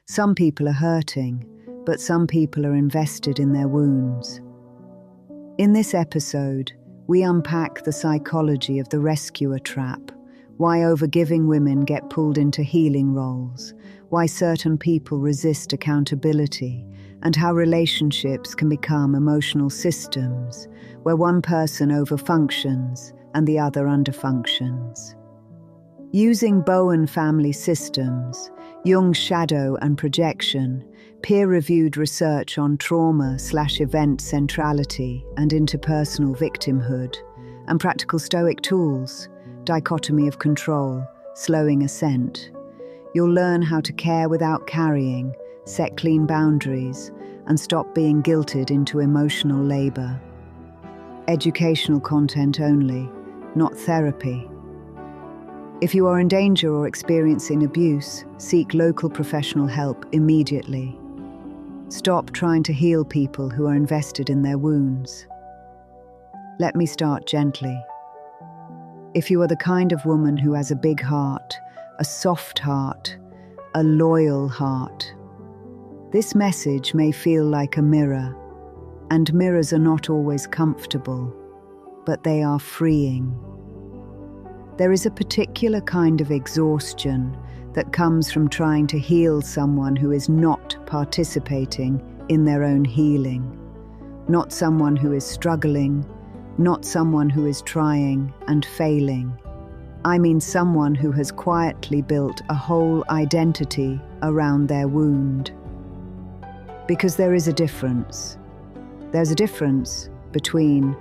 Some people are hurting, but some people are invested in their wounds. In this episode, we unpack the psychology of the rescuer trap, why overgiving women get pulled into healing roles, why certain people resist accountability, and how relationships can become emotional systems, where one person overfunctions and the other underfunctions. Using Bowen family systems, Jung's shadow and projection, peer-reviewed research on trauma/event centrality and interpersonal victimhood, and practical Stoic tools, dichotomy of control, slowing assent, you'll learn how to care without carrying, set clean boundaries, and stop being guilted into emotional labor. Educational content only, not therapy. If you are in danger or experiencing abuse, seek local professional help immediately. Stop trying to heal people who are invested in their wounds. Let me start gently. If you are the kind of woman who has a big heart, a soft heart, a loyal heart, this message may feel like a mirror, and mirrors are not always comfortable, but they are freeing. There is a particular kind of exhaustion that comes from trying to heal someone who is not participating in their own healing, not someone who is struggling, not someone who is trying and failing. I mean someone who has quietly built a whole identity around their wound. Because there is a difference. There's a difference between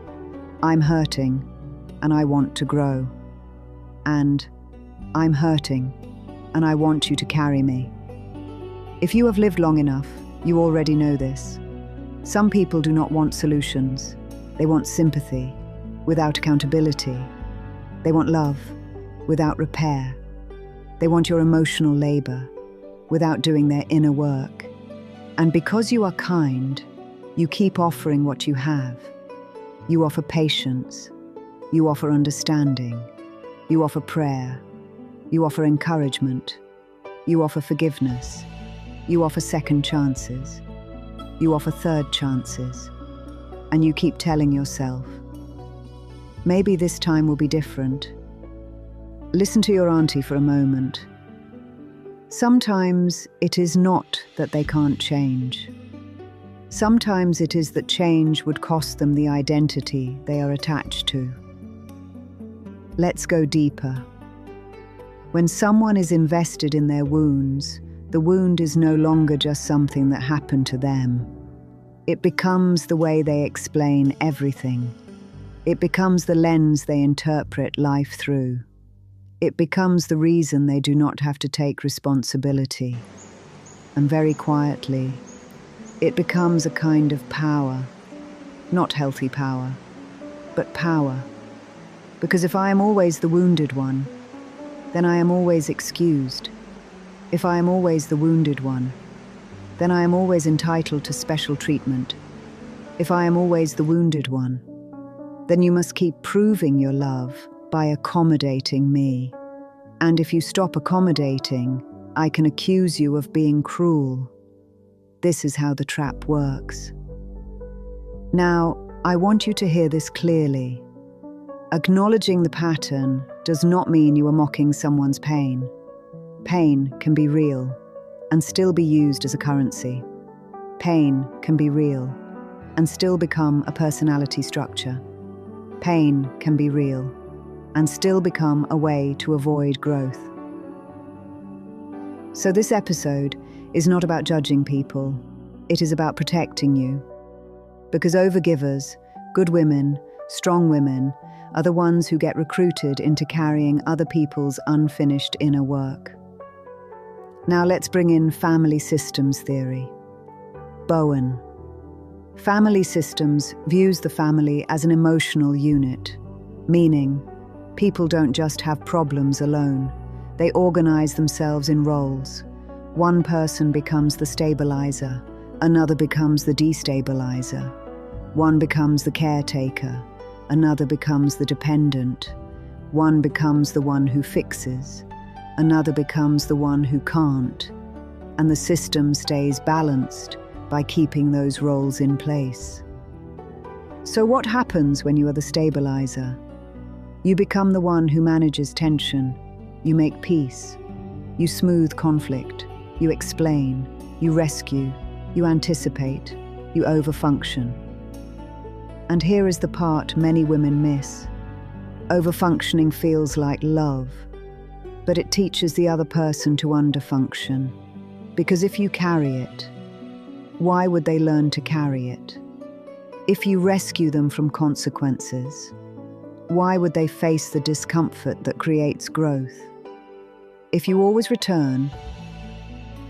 I'm hurting and I want to grow, and I'm hurting and I want you to carry me. If you have lived long enough, you already know this. Some people do not want solutions. They want sympathy without accountability. They want love without repair. They want your emotional labor without doing their inner work. And because you are kind, you keep offering what you have. You offer patience. You offer understanding. You offer prayer. You offer encouragement. You offer forgiveness. You offer second chances. You offer third chances. And you keep telling yourself, maybe this time will be different. Listen to your auntie for a moment. Sometimes it is not that they can't change. Sometimes it is that change would cost them the identity they are attached to. Let's go deeper. When someone is invested in their wounds, the wound is no longer just something that happened to them. It becomes the way they explain everything. It becomes the lens they interpret life through. It becomes the reason they do not have to take responsibility. And very quietly, it becomes a kind of power. Not healthy power, but power. Because if I am always the wounded one, then I am always excused. If I am always the wounded one, then I am always entitled to special treatment. If I am always the wounded one, then you must keep proving your love by accommodating me. And if you stop accommodating, I can accuse you of being cruel. This is how the trap works. Now, I want you to hear this clearly. Acknowledging the pattern does not mean you are mocking someone's pain. Pain can be real and still be used as a currency. Pain can be real and still become a personality structure. Pain can be real and still become a way to avoid growth. So this episode is not about judging people. It is about protecting you. Because overgivers, good women, strong women, are the ones who get recruited into carrying other people's unfinished inner work. Now let's bring in family systems theory. Bowen. Family systems views the family as an emotional unit, meaning people don't just have problems alone. They organize themselves in roles. One person becomes the stabilizer, another becomes the destabilizer. One becomes the caretaker, another becomes the dependent. One becomes the one who fixes, another becomes the one who can't. and the system stays balanced by keeping those roles in place. So what happens when you are the stabilizer? You become the one who manages tension. You make peace. You smooth conflict. You explain. You rescue. You anticipate. You overfunction. And here is the part many women miss. Overfunctioning feels like love, but it teaches the other person to underfunction. Because if you carry it, why would they learn to carry it? If you rescue them from consequences, why would they face the discomfort that creates growth? If you always return,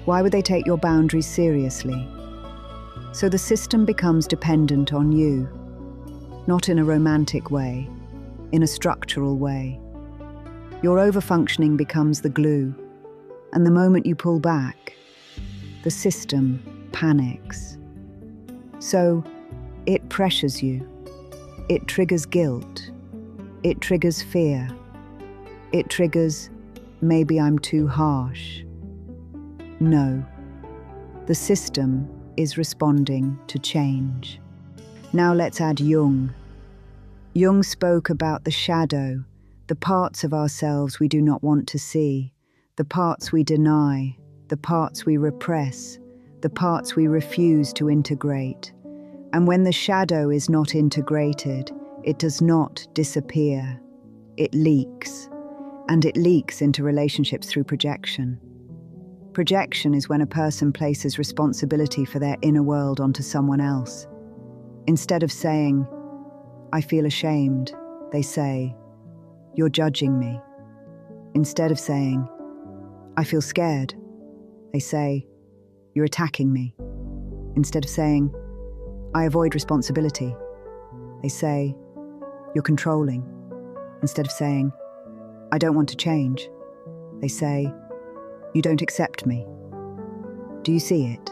why would they take your boundaries seriously? So the system becomes dependent on you, not in a romantic way, in a structural way. Your overfunctioning becomes the glue, and the moment you pull back, the system panics. So it pressures you. It triggers guilt. It triggers fear. It triggers, maybe I'm too harsh. No, the system is responding to change. Now let's add Jung. Jung spoke about the shadow, the parts of ourselves we do not want to see, the parts we deny, the parts we repress, the parts we refuse to integrate. And when the shadow is not integrated, it does not disappear. It leaks. And it leaks into relationships through projection. Projection is when a person places responsibility for their inner world onto someone else. Instead of saying, I feel ashamed, they say, you're judging me. Instead of saying, I feel scared, they say, you're attacking me. Instead of saying, I avoid responsibility, they say, you're controlling. Instead of saying, I don't want to change, they say, you don't accept me. Do you see it?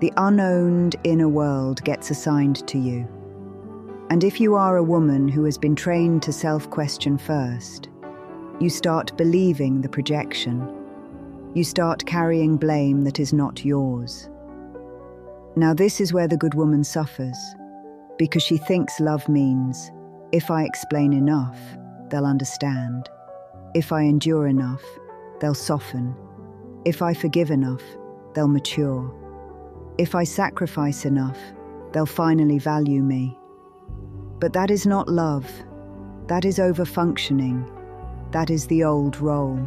The unowned inner world gets assigned to you. And if you are a woman who has been trained to self-question first, you start believing the projection. You start carrying blame that is not yours. Now this is where the good woman suffers, because she thinks love means, if I explain enough, they'll understand. If I endure enough, they'll soften. If I forgive enough, they'll mature. If I sacrifice enough, they'll finally value me. But that is not love. That is overfunctioning. That is the old role.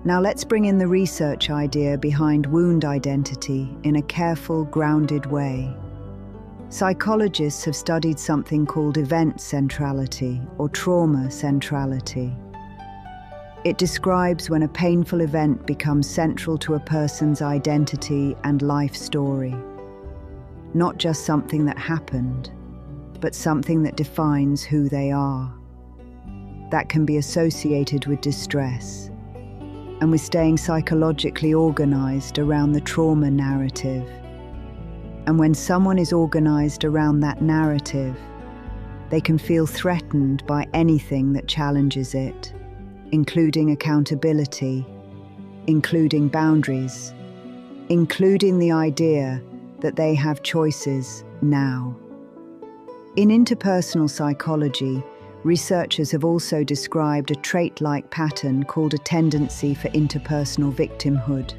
Now let's bring in the research idea behind wound identity in a careful, grounded way. Psychologists have studied something called event centrality or trauma centrality. It describes when a painful event becomes central to a person's identity and life story. Not just something that happened, but something that defines who they are. That can be associated with distress and with staying psychologically organized around the trauma narrative. And when someone is organized around that narrative, they can feel threatened by anything that challenges it, including accountability, including boundaries, including the idea that they have choices now. In interpersonal psychology, researchers have also described a trait-like pattern called a tendency for interpersonal victimhood.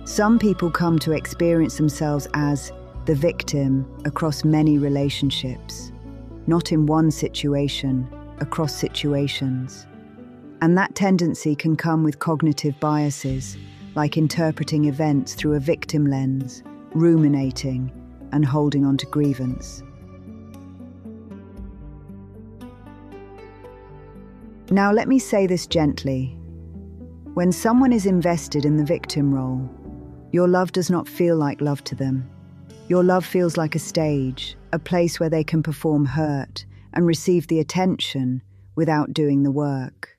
Some people come to experience themselves as the victim across many relationships, not in one situation, across situations. And that tendency can come with cognitive biases, like interpreting events through a victim lens, ruminating, and holding on to grievance. Now let me say this gently. When someone is invested in the victim role, your love does not feel like love to them. Your love feels like a stage, a place where they can perform hurt and receive the attention without doing the work.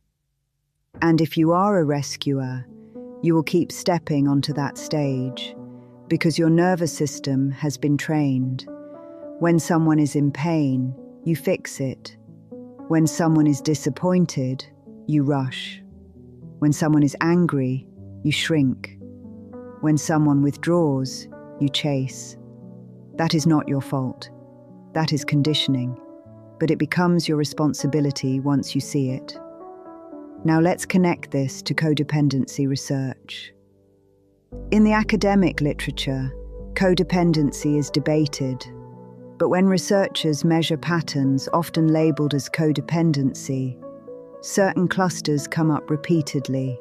And if you are a rescuer, you will keep stepping onto that stage because your nervous system has been trained. When someone is in pain, you fix it. When someone is disappointed, you rush. When someone is angry, you shrink. When someone withdraws, you chase. That is not your fault. That is conditioning, but it becomes your responsibility once you see it. Now let's connect this to codependency research. In the academic literature, codependency is debated, but when researchers measure patterns often labeled as codependency, certain clusters come up repeatedly: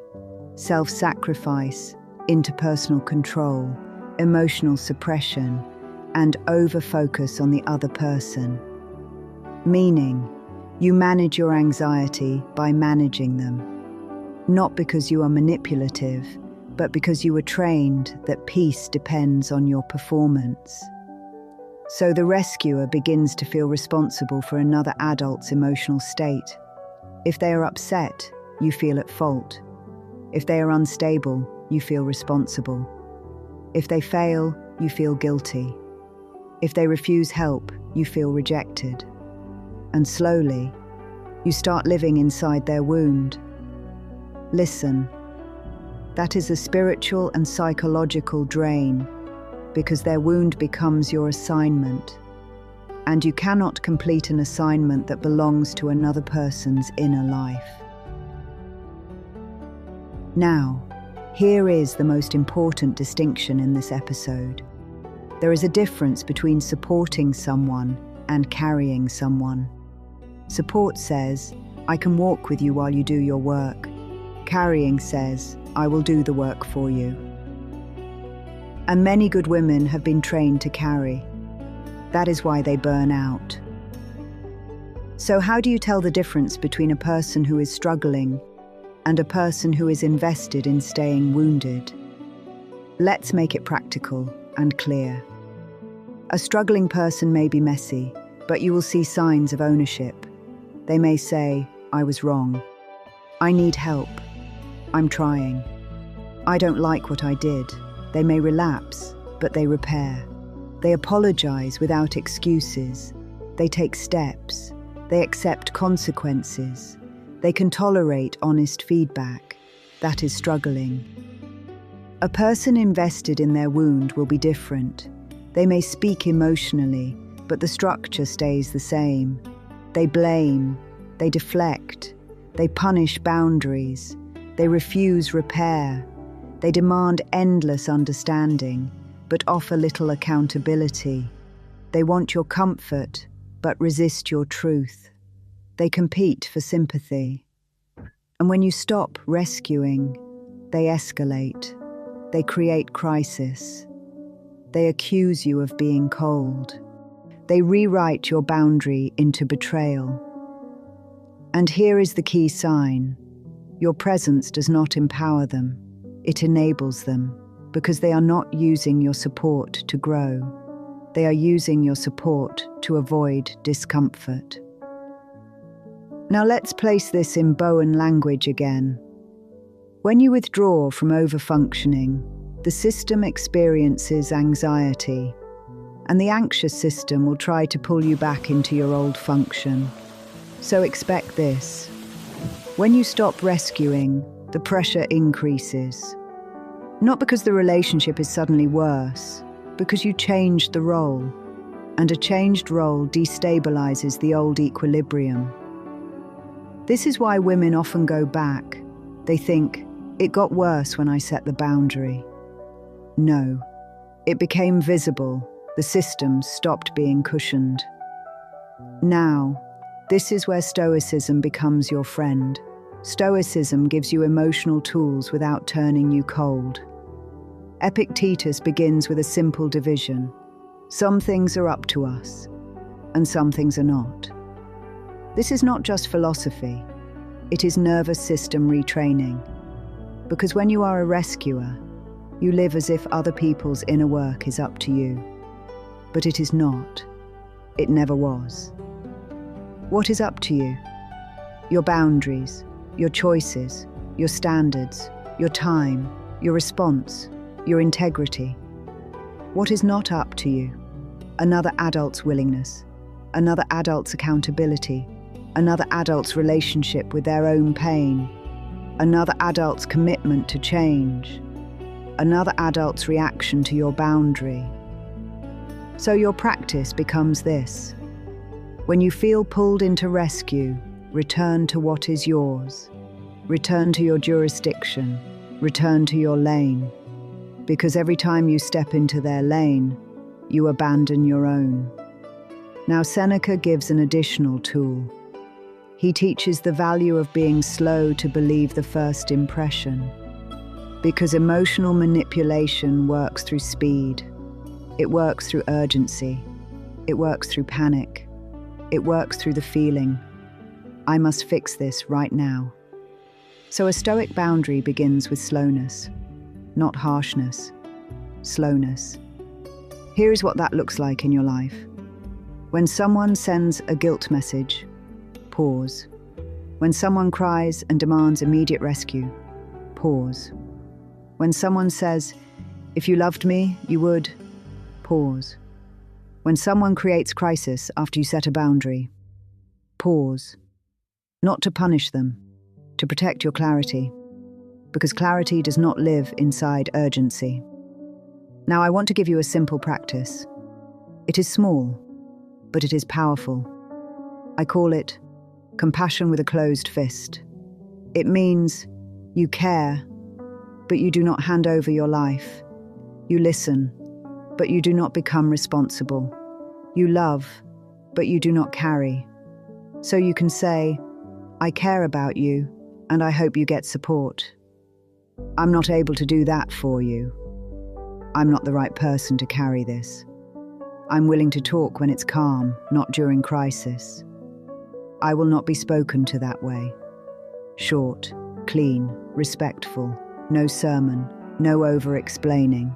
self-sacrifice, interpersonal control, emotional suppression, and over-focus on the other person. Meaning, you manage your anxiety by managing them, not because you are manipulative, but because you were trained that peace depends on your performance. So the rescuer begins to feel responsible for another adult's emotional state. If they are upset, you feel at fault. If they are unstable, you feel responsible. If they fail, you feel guilty. If they refuse help, you feel rejected. And slowly, you start living inside their wound. Listen, that is a spiritual and psychological drain, because their wound becomes your assignment. And you cannot complete an assignment that belongs to another person's inner life. Now, here is the most important distinction in this episode. There is a difference between supporting someone and carrying someone. Support says, I can walk with you while you do your work. Carrying says, I will do the work for you. And many good women have been trained to carry. That is why they burn out. So how do you tell the difference between a person who is struggling and a person who is invested in staying wounded? Let's make it practical and clear. A struggling person may be messy, but you will see signs of ownership. They may say, I was wrong. I need help. I'm trying. I don't like what I did. They may relapse, but they repair. They apologize without excuses. They take steps. They accept consequences. They can tolerate honest feedback. That is struggling. A person invested in their wound will be different. They may speak emotionally, but the structure stays the same. They blame, they deflect, they punish boundaries, they refuse repair, they demand endless understanding, but offer little accountability. They want your comfort, but resist your truth. They compete for sympathy. And when you stop rescuing, they escalate. They create crisis. They accuse you of being cold. They rewrite your boundary into betrayal. And here is the key sign. Your presence does not empower them. It enables them, because they are not using your support to grow. They are using your support to avoid discomfort. Now let's place this in Bowen language again. When you withdraw from overfunctioning, the system experiences anxiety, and the anxious system will try to pull you back into your old function. So expect this. When you stop rescuing, the pressure increases. Not because the relationship is suddenly worse, because you changed the role, and a changed role destabilizes the old equilibrium. This is why women often go back. They think, it got worse when I set the boundary. No, it became visible. The system stopped being cushioned. Now, this is where Stoicism becomes your friend. Stoicism gives you emotional tools without turning you cold. Epictetus begins with a simple division. Some things are up to us, and some things are not. This is not just philosophy. It is nervous system retraining. Because when you are a rescuer, you live as if other people's inner work is up to you. But it is not. It never was. What is up to you? Your boundaries, your choices, your standards, your time, your response, your integrity. What is not up to you? Another adult's willingness, another adult's accountability, another adult's relationship with their own pain, another adult's commitment to change. another adult's reaction to your boundary. So your practice becomes this. When you feel pulled into rescue, return to what is yours. Return to your jurisdiction. Return to your lane. Because every time you step into their lane, you abandon your own. Now Seneca gives an additional tool. He teaches the value of being slow to believe the first impression. Because emotional manipulation works through speed. It works through urgency. It works through panic. It works through the feeling, I must fix this right now. So a Stoic boundary begins with slowness, not harshness, slowness. Here is what that looks like in your life. When someone sends a guilt message, pause. When someone cries and demands immediate rescue, pause. When someone says, if you loved me, you would, pause. When someone creates crisis after you set a boundary, pause. Not to punish them, to protect your clarity, because clarity does not live inside urgency. Now I want to give you a simple practice. It is small, but it is powerful. I call it compassion with a closed fist. It means you care, but you do not hand over your life. You listen, but you do not become responsible. You love, but you do not carry. So you can say, I care about you, and I hope you get support. I'm not able to do that for you. I'm not the right person to carry this. I'm willing to talk when it's calm, not during crisis. I will not be spoken to that way. Short, clean, respectful, no sermon, no over-explaining.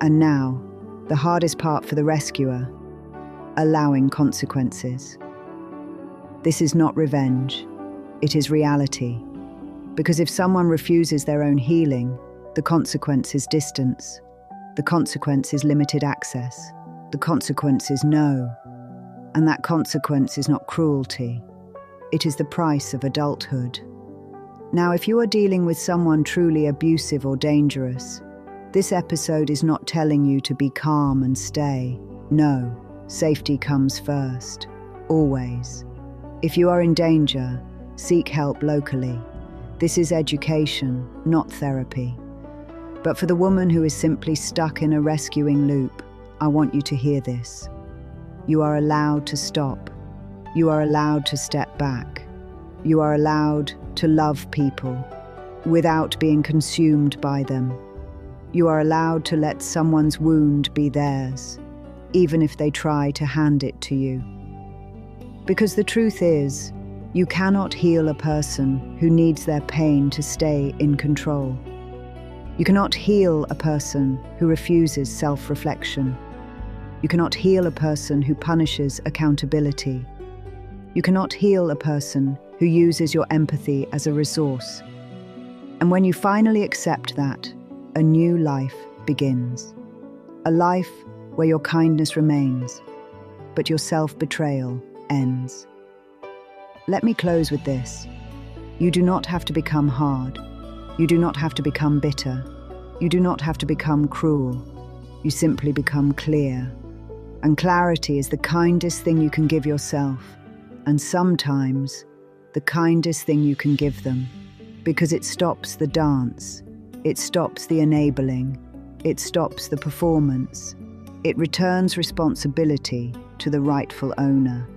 And now, the hardest part for the rescuer, allowing consequences. This is not revenge, it is reality. Because if someone refuses their own healing, the consequence is distance. The consequence is limited access. The consequence is no. And that consequence is not cruelty. It is the price of adulthood. Now, if you are dealing with someone truly abusive or dangerous, this episode is not telling you to be calm and stay. No, safety comes first, always. If you are in danger, seek help locally. This is education, not therapy. But for the woman who is simply stuck in a rescuing loop, I want you to hear this. You are allowed to stop. You are allowed to step back. You are allowed to love people without being consumed by them. You are allowed to let someone's wound be theirs, even if they try to hand it to you. Because the truth is, you cannot heal a person who needs their pain to stay in control. You cannot heal a person who refuses self-reflection. You cannot heal a person who punishes accountability. You cannot heal a person who uses your empathy as a resource. And when you finally accept that, a new life begins. A life where your kindness remains, but your self-betrayal ends. Let me close with this. You do not have to become hard. You do not have to become bitter. You do not have to become cruel. You simply become clear. And clarity is the kindest thing you can give yourself, and sometimes the kindest thing you can give them, because it stops the dance, it stops the enabling, it stops the performance, it returns responsibility to the rightful owner.